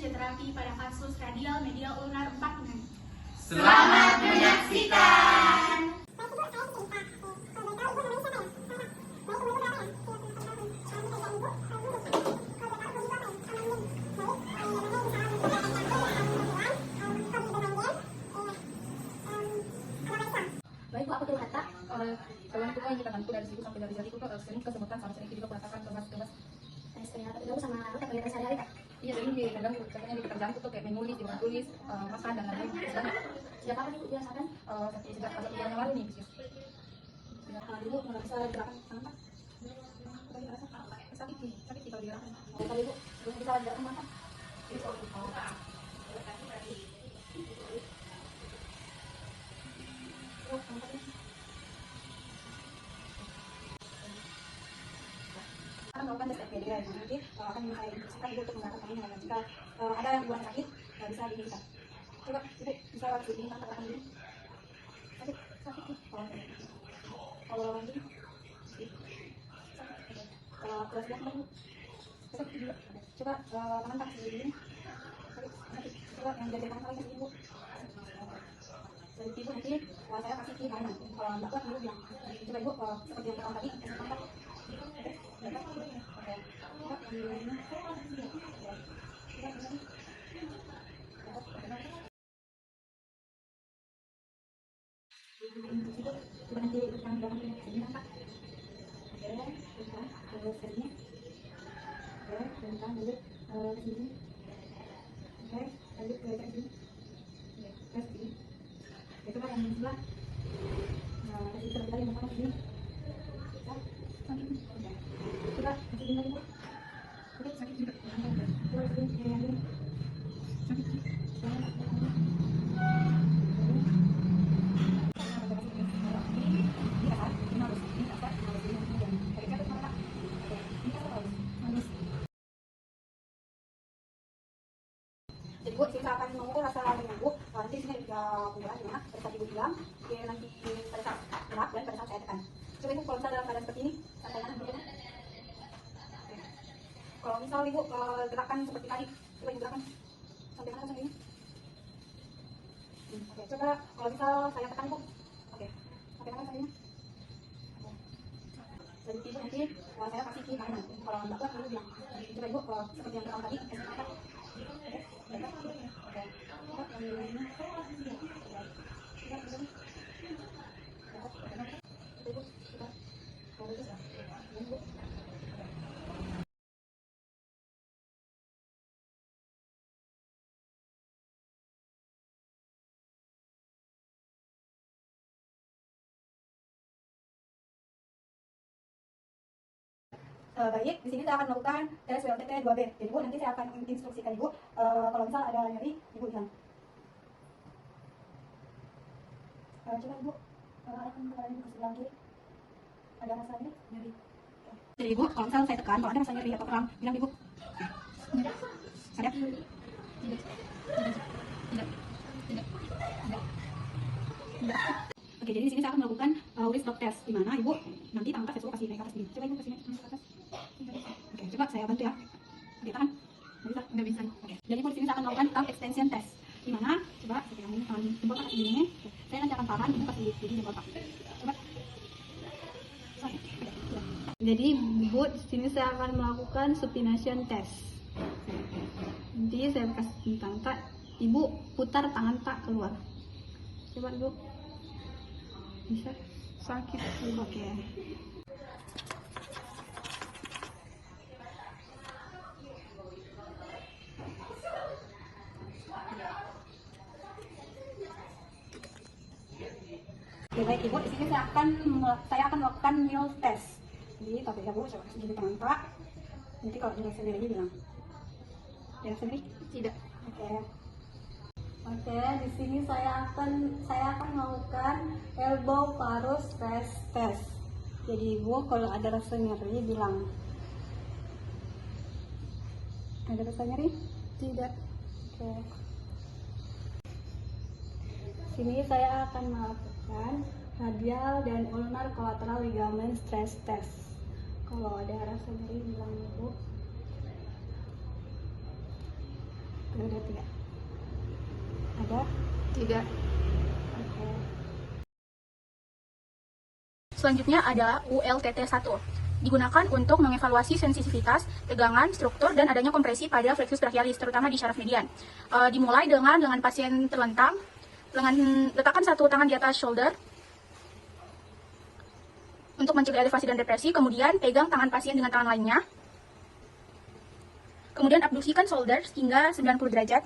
fisioterapi pada kasus radial medial ulnar 4. Selamat menyaksikan. Baik Bu, aku turut kata keluhan itu yang kita bantu dari situ sampai dari itu sering kesemutan sama sering juga merasakan kebas-kebas. Ternyata itu sama apa kegiatan sehari-hari Kak? Iya, jadi kadang katanya di pekerjaan tuh kayak menulis, tulis, makan dan lain-lain. Sejak kapan Ibu dirasakan? Sejak 1 bulan yang lalu nih, Ibu merasa gerakan tangan Kak? sakit sih kalau digerakan. Kalau Ibu belum bisa gerakan tangan? Akan melakukan tes FPD, nanti akan diminta indikasikan Ibu untuk menggunakan tangannya. Jika ada yang buat sakit, bisa diminta. Coba Ibu bisa ini angkat tangan ini. Sakit nih. Kalau ini, kalau kelas dia kemarin, sakit juga. Coba tangan tak segini ini. Sakit. Coba yang jadi tangan kali kasih Ibu. Dari Ibu nanti saya kasih ke tangan. Kalau nggak kuat Ibu bilang. Coba Ibu seperti yang pertama tadi, kasih kontak. Coba nanti yang belakang sini angkat. Oke, terus sini. Oke, bentar lanjut ke sini. Oke, lanjut ke sini. Oke, sini. Itu kan yang sebelah. Nah, kasih sebentar yang belakang sini. Coba kasih sini lagi Bu. Oke, sakit juga. Coba sini yang ini. Sakit. Jadi Bu, sini saya akan mengukur rasa dengan Bu. Nanti sini ada pembelaan gimana? Pada saat Ibu bilang, nanti pada saat gerak dan pada saat saya tekan. Coba Ibu kalau misalnya dalam keadaan seperti ini, sampai mana Bu? Kalau misal Ibu gerakan seperti tadi, coba Ibu gerakan sampai mana sampai ini? Oke, coba kalau misal saya tekan Bu. Oke, sampai mana sampai ini? Jadi Ibu nanti saya kasih ke kanan. Kalau nggak kuat Ibu bilang. Coba Ibu seperti yang pertama tadi, kasih angkat. Baik, di sini saya akan melakukan tes WLTP 2B. Jadi Bu, nanti saya akan instruksikan Ibu kalau misal ada nyeri, Ibu bilang. Coba Ibu arahkan kepala Ibu ke sebelah kiri. Ada rasa nyeri? Jadi Ibu, kalau misal saya tekan, kalau ada rasa nyeri atau kram, bilang Ibu. Ada? Tidak. Oke, jadi di sini saya akan melakukan wrist lock test, di mana Ibu nanti angkat saya suruh kasih naik ke atas sini. Coba Ibu kasih naik ke atas. Oke, coba saya bantu ya. Oke, tahan. Nggak bisa. Oke, jadi Ibu di sini saya akan melakukan thumb extension test, di mana coba saya pegang ini tangan jempol kaki ini. Saya nanti akan tahan, Ibu kasih jadi jempol kaki. Coba. Jadi Bu, di sini saya akan melakukan supination test. Nanti saya kasih tangan tak, Ibu putar tangan tak keluar. Coba Ibu. Bisa? Sakit. Oke. Oke, baik Ibu, di sini saya akan melakukan meal test. Jadi tapi ya Bu, coba kasih jadi tangan Pak. Nanti kalau dirasa nyeri bilang. Dirasa nyeri? Tidak. Oke, di sini saya akan melakukan elbow varus test. Jadi Ibu kalau ada rasa nyeri bilang. Ada rasa nyeri? Tidak. Oke. Sini saya akan melakukan radial dan ulnar collateral ligament stress test. Kalau ada rasa nyeri bilang Ibu. Ada 3. Ada 3. oke. Selanjutnya ada ULTT1. Digunakan untuk mengevaluasi sensitivitas, tegangan, struktur, dan adanya kompresi pada flexus brachialis, terutama di syaraf median. Dimulai dengan lengan pasien terlentang, letakkan satu tangan di atas shoulder untuk mencegah elevasi dan depresi, kemudian pegang tangan pasien dengan tangan lainnya. Kemudian abduksikan shoulder hingga 90 derajat.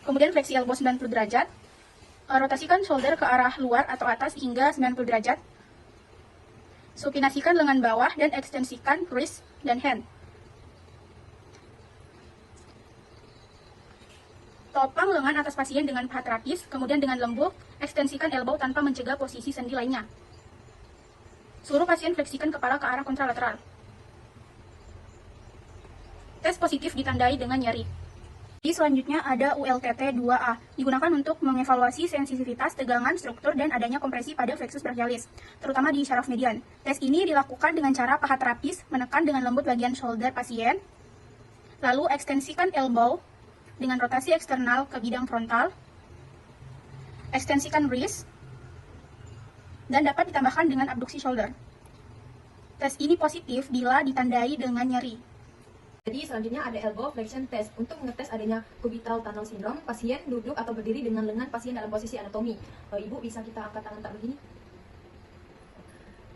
Kemudian fleksi elbow 90 derajat. Rotasikan shoulder ke arah luar atau atas hingga 90 derajat. Supinasikan lengan bawah dan ekstensikan wrist dan hand. Topang lengan atas pasien dengan paha terapis, kemudian dengan lembut, ekstensikan elbow tanpa mencegah posisi sendi lainnya. Suruh pasien fleksikan kepala ke arah kontralateral. Tes positif ditandai dengan nyeri. Jadi selanjutnya ada ULTT 2A, digunakan untuk mengevaluasi sensitivitas, tegangan, struktur, dan adanya kompresi pada flexus brachialis, terutama di syaraf median. Tes ini dilakukan dengan cara paha terapis, menekan dengan lembut bagian shoulder pasien, lalu ekstensikan elbow dengan rotasi eksternal ke bidang frontal, ekstensikan wrist, dan dapat ditambahkan dengan abduksi shoulder. Tes ini positif bila ditandai dengan nyeri. Jadi selanjutnya ada elbow flexion test. Untuk mengetes adanya cubital tunnel syndrome, pasien duduk atau berdiri dengan lengan pasien dalam posisi anatomi. Ibu bisa kita angkat tangan tak begini.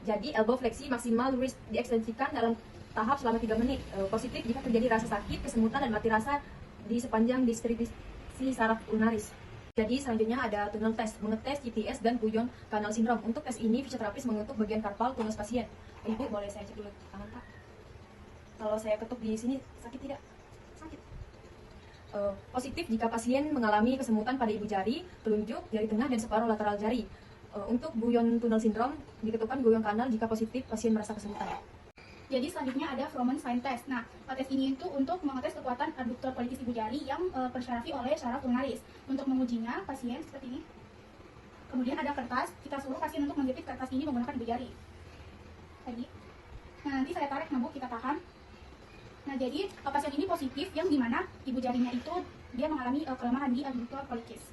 Jadi elbow fleksi maksimal wrist diekstensikan dalam tahap selama 3 menit. Positif jika terjadi rasa sakit, kesemutan, dan mati rasa di sepanjang distribisi saraf ulnaris. Jadi selanjutnya ada tunnel test, mengetes GTS dan Guyon tunnel syndrome. Untuk tes ini fisioterapis mengetuk bagian karpal tunas pasien. Ibu boleh saya cek dulu tangan Pak. Kalau saya ketuk di sini sakit tidak? Sakit. Positif jika pasien mengalami kesemutan pada ibu jari, telunjuk, jari tengah, dan separuh lateral jari. Untuk Guyon tunnel syndrome diketukkan Guyon kanal jika positif pasien merasa kesemutan. Jadi selanjutnya ada Froment sign test. Nah, tes ini itu untuk mengetes kekuatan adduktor politis ibu jari yang tersyarafi oleh syaraf ulnaris. Untuk mengujinya, pasien seperti ini. Kemudian ada kertas, kita suruh pasien untuk menjepit kertas ini menggunakan ibu jari. Tadi. Nah, nanti saya tarik nabuk, kita tahan. Nah, jadi pasien ini positif yang dimana ibu jarinya itu dia mengalami kelemahan di adduktor pollicis.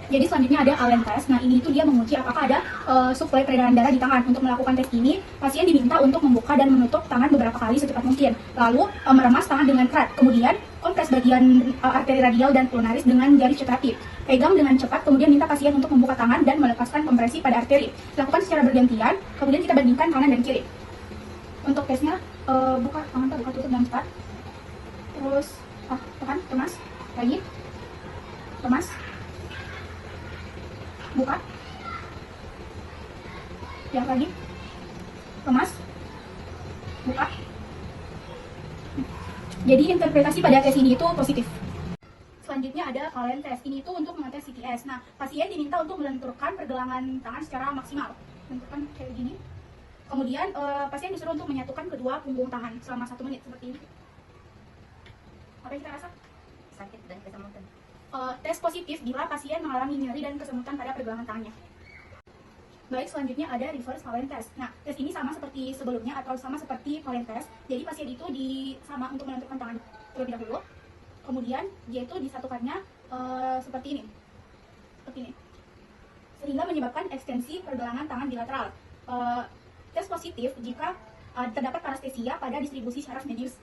Jadi selanjutnya ada Allen test. Nah, ini itu dia menguji apakah ada suplai peredaran darah di tangan. Untuk melakukan tes ini, pasien diminta untuk membuka dan menutup tangan beberapa kali secepat mungkin. Lalu meremas tangan dengan erat. Kemudian kompres bagian arteri radial dan pulmonaris dengan jari cetratif. Pegang dengan cepat, kemudian minta pasien untuk membuka tangan dan melepaskan kompresi pada arteri. Lakukan secara bergantian, kemudian kita bandingkan kanan dan kiri. Untuk tesnya, buka tangan, buka tutup dengan cepat. Terus tekan, remas, lagi, remas, buka, yang lagi, remas, buka. Jadi interpretasi pada tes ini itu positif. Selanjutnya ada Allen test. Ini itu untuk mengetes CTS. Nah, pasien diminta untuk melenturkan pergelangan tangan secara maksimal. Lenturkan kayak gini. Kemudian pasien disuruh untuk menyatukan kedua punggung tangan selama 1 menit seperti ini. Apa yang kita rasa? Sakit dan kesemutan. Tes positif bila pasien mengalami nyeri dan kesemutan pada pergelangan tangannya. Baik, selanjutnya ada reverse Allen test. Nah, tes ini sama seperti sebelumnya atau sama seperti Allen test. Jadi pasien itu sama untuk menentukan tangan terlebih dahulu. Kemudian dia itu disatukannya seperti ini. Seperti ini. Sehingga menyebabkan ekstensi pergelangan tangan bilateral. Tes positif jika terdapat parestesia pada distribusi syaraf medius.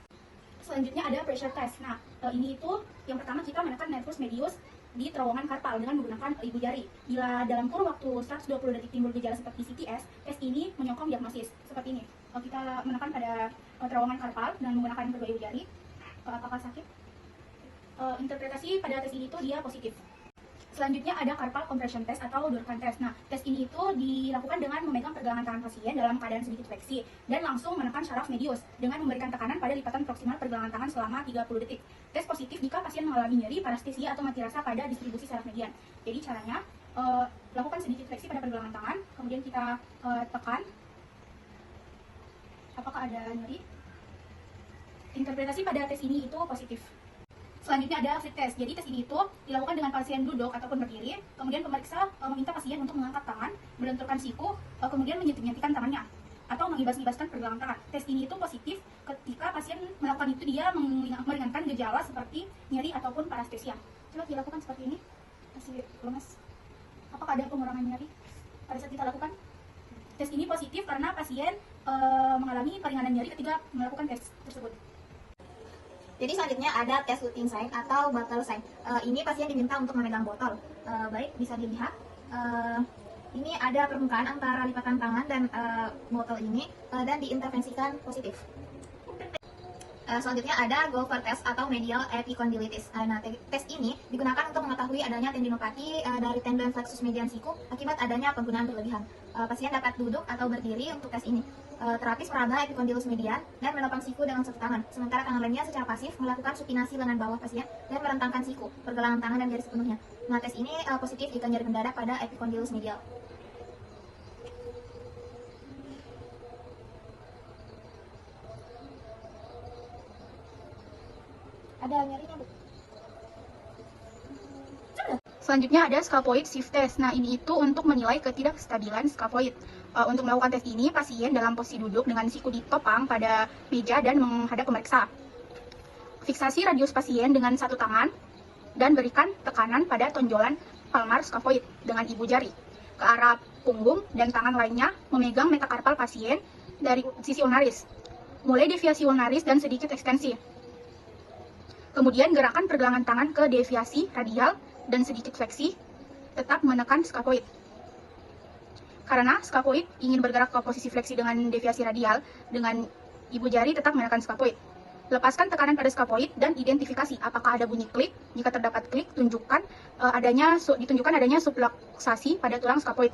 Selanjutnya ada pressure test. Nah, ini itu yang pertama kita menekan nervus medius di terowongan karpal dengan menggunakan ibu jari. Bila dalam kurun waktu 120 detik timbul gejala seperti CTS, tes ini menyokong diagnosis seperti ini. Kita menekan pada terowongan karpal dengan menggunakan kedua ibu jari. Apakah sakit? Interpretasi pada tes ini itu dia positif. Selanjutnya ada carpal compression test atau Durkheim test. Nah, tes ini itu dilakukan dengan memegang pergelangan tangan pasien dalam keadaan sedikit fleksi dan langsung menekan syaraf medius dengan memberikan tekanan pada lipatan proksimal pergelangan tangan selama 30 detik. Tes positif jika pasien mengalami nyeri, parestesia atau mati rasa pada distribusi syaraf median. Jadi caranya lakukan sedikit fleksi pada pergelangan tangan, kemudian kita tekan. Apakah ada nyeri? Interpretasi pada tes ini itu positif. Selanjutnya ada fit test. Jadi tes ini itu dilakukan dengan pasien duduk ataupun berdiri. Kemudian pemeriksa meminta pasien untuk mengangkat tangan, melenturkan siku, kemudian menyentuh-nyentuhkan tangannya atau mengibas-ibaskan pergelangan tangan. Tes ini itu positif jika pasien melakukan itu dia meringankan gejala seperti nyeri ataupun parestesia. Coba dilakukan seperti ini, masih lemas. Apakah ada pengurangan nyeri pada saat kita lakukan? Tes ini positif karena pasien mengalami peringanan nyeri ketika melakukan tes tersebut. Jadi selanjutnya ada tes luting sign atau bottle sign. Ini pasien diminta untuk memegang botol. Baik, bisa dilihat. Ini ada permukaan antara lipatan tangan dan botol ini dan diintervensikan positif. Selanjutnya ada Golfer test atau medial epicondylitis. Nah, tes ini digunakan untuk mengetahui adanya tendinopati dari tendon flexus median siku akibat adanya penggunaan berlebihan. Pasien dapat duduk atau berdiri untuk tes ini. Terapis meraba epicondylus median dan menopang siku dengan satu tangan. Sementara tangan lainnya secara pasif melakukan supinasi lengan bawah pasien dan merentangkan siku, pergelangan tangan dan jari sepenuhnya. Nah, tes ini positif jika nyeri mendadak pada epicondylus medial. Ada nyerinya, Bu? Selanjutnya ada scaphoid shift test. Nah, ini itu untuk menilai ketidakstabilan scaphoid. Untuk melakukan tes ini, pasien dalam posisi duduk dengan siku ditopang pada meja dan menghadap pemeriksa. Fiksasi radius pasien dengan satu tangan dan berikan tekanan pada tonjolan palmar scaphoid dengan ibu jari ke arah punggung dan tangan lainnya memegang metakarpal pasien dari sisi ulnaris. Mulai deviasi ulnaris dan sedikit ekstensi. Kemudian gerakan pergelangan tangan ke deviasi radial dan sedikit fleksi, tetap menekan scaphoid. Karena scaphoid ingin bergerak ke posisi fleksi dengan deviasi radial, dengan ibu jari tetap menekan scaphoid. Lepaskan tekanan pada scaphoid dan identifikasi apakah ada bunyi klik. Jika terdapat klik, ditunjukkan adanya subluxasi pada tulang scaphoid.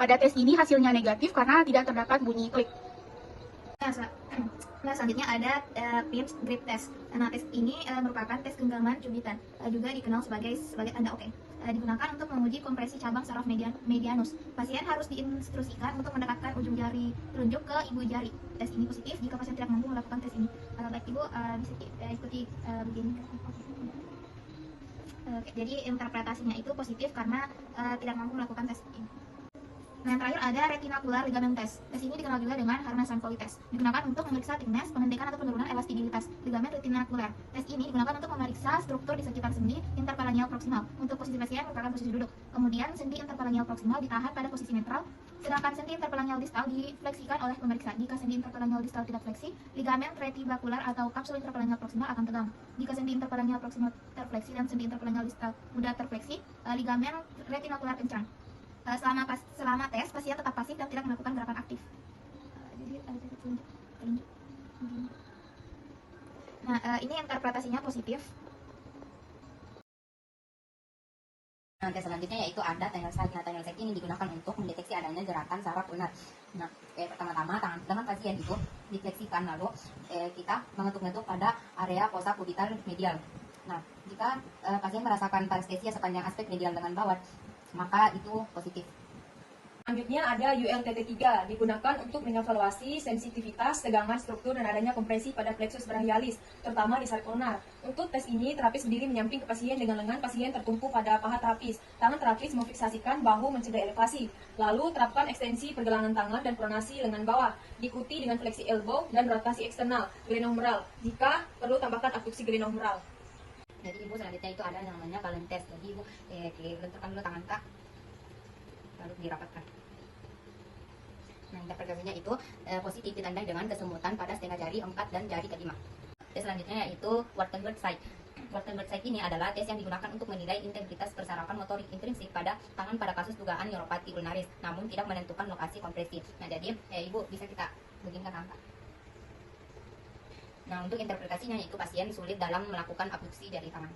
Pada tes ini hasilnya negatif karena tidak terdapat bunyi klik. Nah, selanjutnya ada PIMS grip test. Nah, tes ini merupakan tes genggaman cubitan, juga dikenal sebagai tanda oke. Digunakan untuk menguji kompresi cabang saraf medianus. Pasien harus diinstruksikan untuk mendekatkan ujung jari telunjuk ke ibu jari. Tes ini positif jika pasien tidak mampu melakukan tes ini. Baik, Ibu bisa ikuti begini. Jadi interpretasinya itu positif karena tidak mampu melakukan tes ini. Nah, yang terakhir ada retinacular ligament test. Tes ini dikenal juga dengan Harman-Sanford test. Digunakan untuk memeriksa thickness, pengendekan atau penurunan elastisitas ligamen retinacular. Tes ini digunakan untuk memeriksa struktur di sekitar sendi interphalangeal proximal. Untuk posisi pasien merupakan posisi duduk. Kemudian sendi interphalangeal proximal ditahan pada posisi netral, sedangkan sendi interphalangeal distal difleksikan oleh pemeriksa. Jika sendi interphalangeal distal tidak fleksi, ligamen retibakular atau kapsul interphalangeal proximal akan tegang. Jika sendi interphalangeal proximal terfleksi dan sendi interphalangeal distal mudah terfleksi, ligamen retinacular kencang. Selama tes, pasien tetap pasif dan tidak melakukan gerakan aktif. Jadi ada telunjuk. Nah, ini interpretasinya positif. Nah, tes selanjutnya yaitu ada Tangle Sight. Nah, Tangle Sight ini digunakan untuk mendeteksi adanya gerakan saraf ulnar. Nah, pertama-tama tangan pasien itu difleksikan, lalu kita mengetuk-ngetuk pada area fossa cubital medial. Nah, jika pasien merasakan parestesia sepanjang aspek medial lengan bawah, maka itu positif. Selanjutnya ada ULTT3, digunakan untuk mengevaluasi sensitivitas, tegangan struktur, dan adanya kompresi pada plexus brachialis, terutama di saraf ulnar. Untuk tes ini, terapis berdiri menyamping ke pasien dengan lengan pasien tertumpu pada paha terapis. Tangan terapis memfiksasikan bahu mencegah elevasi. Lalu, terapkan ekstensi pergelangan tangan dan pronasi lengan bawah, diikuti dengan fleksi elbow dan rotasi eksternal, glenohumeral. Jika perlu, tambahkan abduksi glenohumeral. Jadi Ibu selanjutnya itu ada yang namanya Balance test. Jadi Ibu benturkan dulu tangan Kak, lalu dirapatkan. Nah, interpretasinya itu positif ditandai dengan kesemutan pada setengah jari 4 dan jari kelima. Tes selanjutnya yaitu Wartenberg Sight. Wartenberg Sight ini adalah tes yang digunakan untuk menilai integritas persarafan motorik intrinsik pada tangan pada kasus dugaan neuropati ulnaris, namun tidak menentukan lokasi kompresi. Nah, jadi Ibu bisa kita beginikan angka. Nah, untuk interpretasinya yaitu pasien sulit dalam melakukan abduksi dari tangan.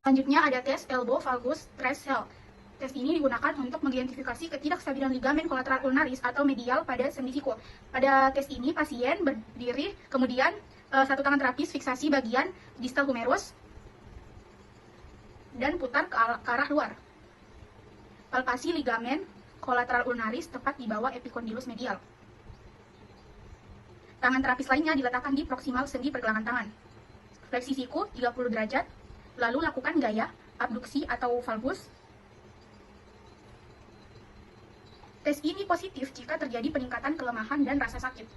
Selanjutnya ada tes elbow valgus stress cell. Tes ini digunakan untuk mengidentifikasi ketidakstabilan ligamen kolateral ulnaris atau medial pada sendi siku. Pada tes ini pasien berdiri, kemudian satu tangan terapis fiksasi bagian distal humerus dan putar ke arah luar. Palpasi ligamen kolateral ulnaris tepat di bawah epicondylus medial. Tangan terapis lainnya diletakkan di proksimal sendi pergelangan tangan. Fleksi siku 30 derajat, lalu lakukan gaya abduksi atau valgus. Tes ini positif jika terjadi peningkatan kelemahan dan rasa sakit.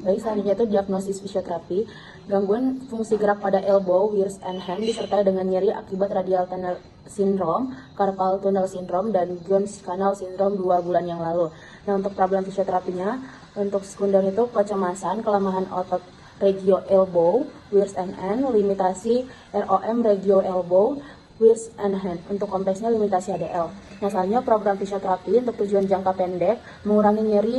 Baik, selanjutnya itu diagnosis fisioterapi. Gangguan fungsi gerak pada elbow, wrist, and hand disertai dengan nyeri akibat radial tunnel syndrome, carpal tunnel syndrome, dan Jones canal syndrome 2 bulan yang lalu. Nah, untuk problem fisioterapinya, untuk sekunder itu kecemasan, kelemahan otot regio elbow, wrist, and hand, limitasi ROM regio elbow, wrist, and hand. Untuk kompleksnya limitasi ADL. Nah, selanjutnya program fisioterapi untuk tujuan jangka pendek, mengurangi nyeri,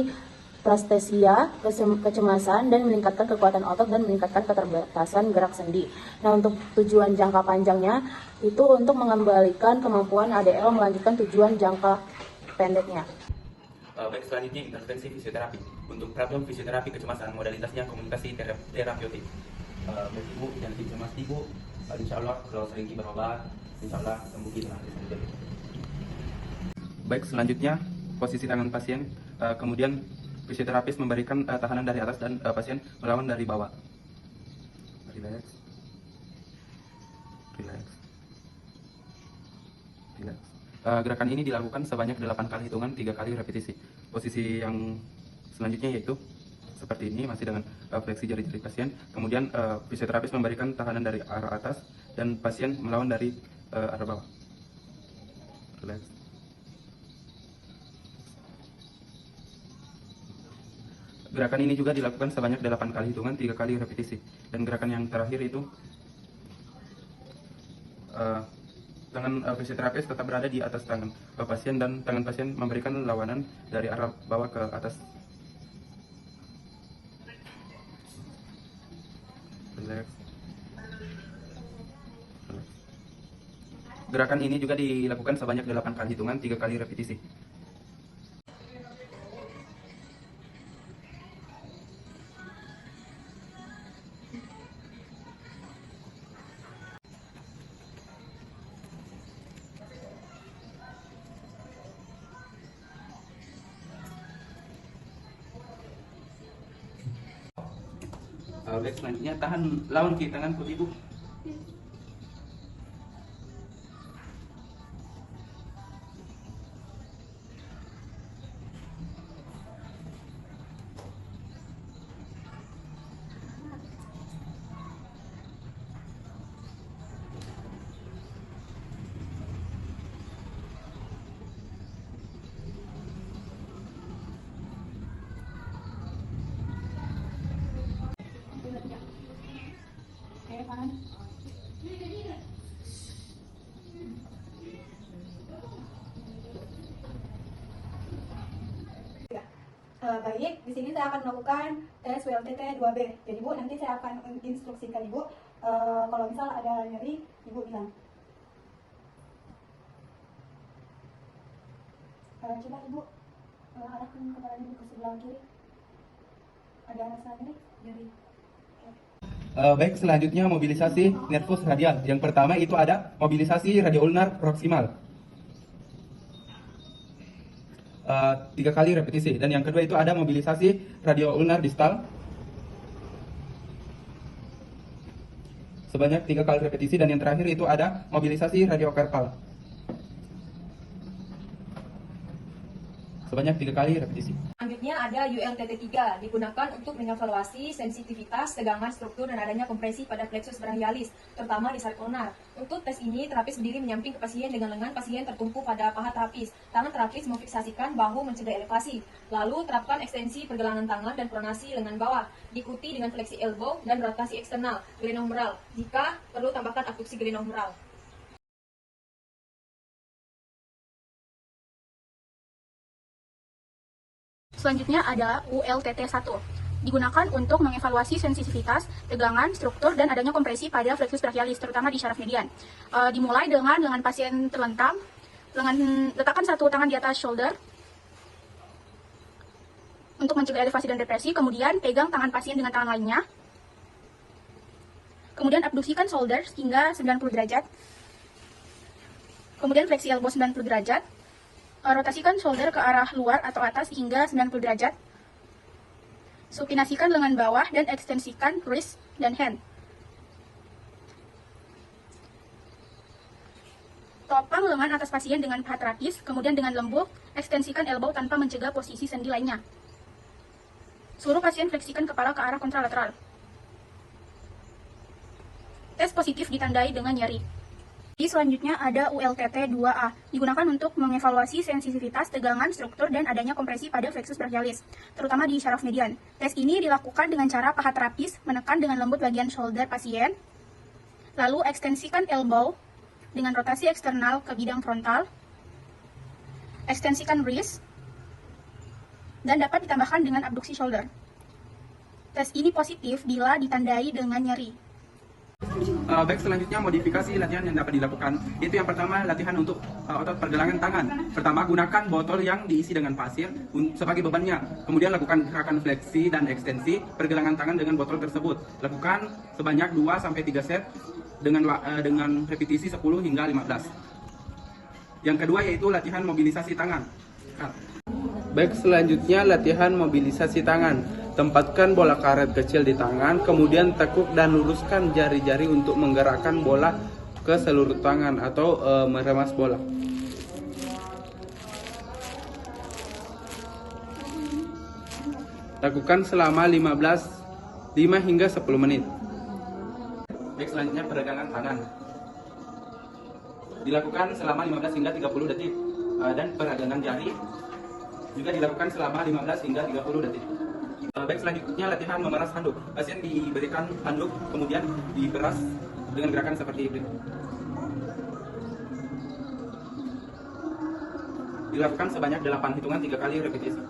prestesia, kecemasan, dan meningkatkan kekuatan otot dan meningkatkan keterbatasan gerak sendi. Nah, untuk tujuan jangka panjangnya itu untuk mengembalikan kemampuan ADL melanjutkan tujuan jangka pendeknya. Baik, selanjutnya intervensi fisioterapi. Untuk problem fisioterapi kecemasan, modalitasnya komunikasi terapeutik. Ibu jangan cemas ibu, insya Allah kalau sering berobat, insya Allah sembuh kita. Baik, selanjutnya posisi tangan pasien, kemudian fisioterapis memberikan tahanan dari atas dan pasien melawan dari bawah. Relax. Relax. Relax. Gerakan ini dilakukan sebanyak 8 kali hitungan, 3 kali repetisi. Posisi yang selanjutnya yaitu seperti ini, masih dengan fleksi jari-jari pasien. Kemudian fisioterapis memberikan tahanan dari arah atas dan pasien melawan dari arah bawah. Relax. Gerakan ini juga dilakukan sebanyak 8 kali hitungan, 3 kali repetisi. Dan gerakan yang terakhir itu tangan fisioterapis tetap berada di atas tangan pasien dan tangan pasien memberikan lawanan dari arah bawah ke atas. Relax. Relax. Gerakan ini juga dilakukan sebanyak 8 kali hitungan, 3 kali repetisi. Baik, selanjutnya tahan lawan kiri tangan putih ibu. Baik, di sini saya akan melakukan tes WLTT 2B. Jadi Bu, nanti saya akan instruksikan Ibu, kalau misal ada nyeri, Ibu bilang. Coba Ibu arahkan kepala Ibu ke sebelah kiri. Ada rasa nyeri? Baik, selanjutnya mobilisasi nervus radial. Yang pertama itu ada mobilisasi radioulnar proximal. 3 kali repetisi. Dan yang kedua itu ada mobilisasi radioulnar distal sebanyak 3 kali repetisi. Dan yang terakhir itu ada mobilisasi radiokarpal sebanyak 3 kali repetisi. Selanjutnya ada ULTT 3, digunakan untuk mengevaluasi sensitivitas, tegangan, struktur, dan adanya kompresi pada plexus brachialis, terutama di saraf ulnar. Untuk tes ini, terapis berdiri menyamping ke pasien dengan lengan pasien tertumpu pada paha terapis. Tangan terapis memfiksasikan bahu mencegah elevasi. Lalu, terapkan ekstensi pergelangan tangan dan pronasi lengan bawah, diikuti dengan fleksi elbow dan rotasi eksternal, glenohumeral. Jika perlu, tambahkan abduksi glenohumeral. Selanjutnya ada ULTT 1. Digunakan untuk mengevaluasi sensitivitas, tegangan, struktur, dan adanya kompresi pada flexus brachialis, terutama di syaraf median. Dimulai dengan lengan pasien terlentang, letakkan satu tangan di atas shoulder untuk mencegah elevasi dan depresi, kemudian pegang tangan pasien dengan tangan lainnya. Kemudian abduksikan shoulder hingga 90 derajat. Kemudian fleksi elbow 90 derajat. Rotasikan shoulder ke arah luar atau atas hingga 90 derajat. Supinasikan lengan bawah dan ekstensikan wrist dan hand. Topang lengan atas pasien dengan paha terapis, kemudian dengan lembut, ekstensikan elbow tanpa mencegah posisi sendi lainnya. Suruh pasien fleksikan kepala ke arah kontralateral. Tes positif ditandai dengan nyeri. Jadi selanjutnya ada ULTT 2A, digunakan untuk mengevaluasi sensitivitas, tegangan, struktur, dan adanya kompresi pada flexus brachialis, terutama di syaraf median. Tes ini dilakukan dengan cara paha terapis, menekan dengan lembut bagian shoulder pasien, lalu ekstensikan elbow dengan rotasi eksternal ke bidang frontal, ekstensikan wrist, dan dapat ditambahkan dengan abduksi shoulder. Tes ini positif bila ditandai dengan nyeri. Baik, selanjutnya modifikasi latihan yang dapat dilakukan. Itu yang pertama, latihan untuk otot pergelangan tangan. Pertama, gunakan botol yang diisi dengan pasir sebagai bebannya. Kemudian lakukan gerakan fleksi dan ekstensi pergelangan tangan dengan botol tersebut. Lakukan sebanyak 2-3 set dengan repetisi 10 hingga 15. Yang kedua yaitu latihan mobilisasi tangan. Baik, selanjutnya latihan mobilisasi tangan. Tempatkan bola karet kecil di tangan, kemudian tekuk dan luruskan jari-jari untuk menggerakkan bola ke seluruh tangan atau meremas bola. Lakukan selama 5 hingga 10 menit. Baik, selanjutnya peregangan tangan. Dilakukan selama 15 hingga 30 detik. Dan peregangan jari juga dilakukan selama 15 hingga 30 detik. Baik, selanjutnya latihan memeras handuk. Pasien diberikan handuk, kemudian diperas dengan gerakan seperti itu. Dilakukan sebanyak 8 hitungan 3 kali repetisi.